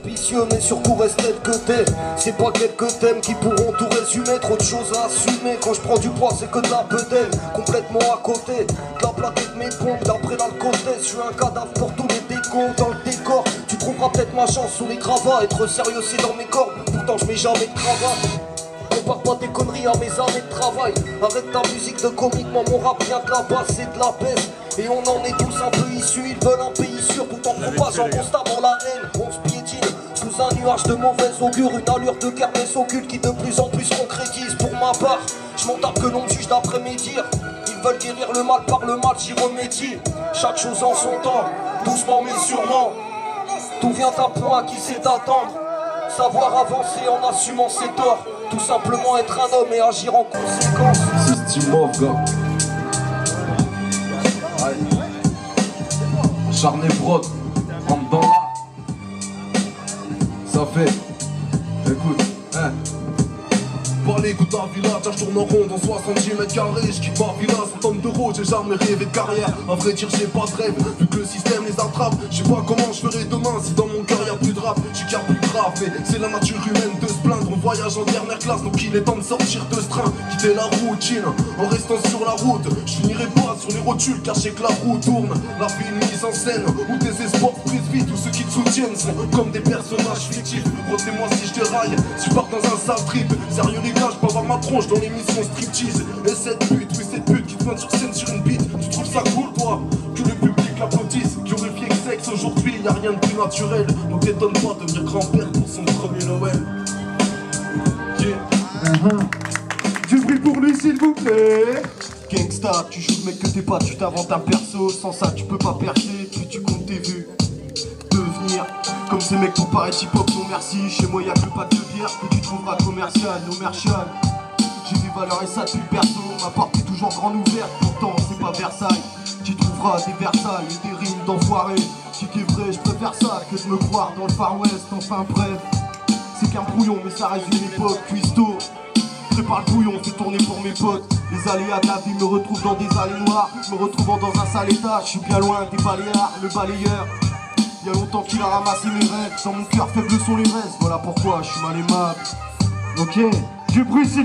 ambitieux, mais surtout reste tel que t'es. C'est pas quelques thèmes qui pourront tout résumer. Trop de choses à assumer. Quand je prends du poids, c'est que de la bedaine. Complètement à côté de la plaquette de mes pompes. D'après l'alcotesse, je suis un cadavre pour tous les décos. Dans le décor, tu trouveras peut-être ma chance sous les gravats. Être sérieux, c'est dans mes cordes. Pourtant, je mets jamais de cravate. Compare pas tes conneries à mes années de travail. Arrête ta musique de comique, moi mon rap vient de la base, c'est de la baisse. Et on en est tous un peu issus, ils veulent un pays sûr tout en propageant constamment la haine. On se piétine sous un nuage de mauvais augure, une allure de kermesse occulte qui de plus en plus concrétise. Pour ma part, je m'en tape que l'on me juge d'après mes dires. Ils veulent guérir le mal par le mal, j'y remédie. Chaque chose en son temps, doucement mais sûrement. Tout vient à point à qui sait attendre. Savoir avancer en assumant ses torts. Tout simplement être un homme et agir en conséquence. C'est Steve Mauve, gars. Charné Prod, rentre dans là. Ça fait. Écoute, hein. Parler, écoute ta villa, tiens je tourne en rond dans 70 mètres carrés. Je quitte ma villa, 100 tonnes d'euros, j'ai jamais rêvé de carrière. À vrai dire, j'ai pas de rêve, vu que le système les attrape. Je sais pas comment je ferai demain si dans mon cœur y'a plus de rap. J'suis car plus grave, mais c'est la nature humaine de se plaindre. On voyage en dernière classe, donc il est temps de sortir de ce train. Quitter la routine, en restant sur la route. Je finirai pas sur les rotules, car je sais que la roue tourne. La vie une mise en scène, où tes espoirs brisent vite. Tous ceux qui te soutiennent sont comme des personnages fictifs. Retenez-moi si je déraille, si je pars dans un sale trip. Sérieux les gars, je peux avoir ma tronche dans l'émission striptease. Et cette pute, oui cette pute qui te pointe sur scène sur une bite. Tu trouves ça cool toi, que le public l'applaudisse? Qui aurait fié que sexe aujourd'hui, y'a rien de plus naturel. Donc t'étonne pas de devenir grand-père pour son premier Noël. Du bruit pour lui s'il vous plaît. Gangsta, tu joues le mec que t'es pas, tu t'inventes un perso. Sans ça tu peux pas percer, puis tu comptes tes vues. Devenir comme ces mecs pour paraître hip-hop, non merci. Chez moi y'a que pas de bière que tu trouveras commercial, no merchal. J'ai des valeurs et ça depuis le perso. Ma porte est toujours grande ouverte, pourtant c'est pas Versailles. Tu trouveras des Versailles et des rimes d'enfoirés. Si t'es vrai, je préfère ça que de me croire dans le Far West. Enfin bref, c'est qu'un brouillon, mais ça reste une époque. Cuistot, prépare le bouillon, fais tourner pour mes potes. Les aléas de la vie me retrouvent dans des allées noires, me retrouvant dans un sale état. Je suis bien loin des balayards, le balayeur. Y'a longtemps qu'il a ramassé mes rêves. Dans mon cœur faible sont les restes. Voilà pourquoi je suis mal aimable. Ok, du bruit s'il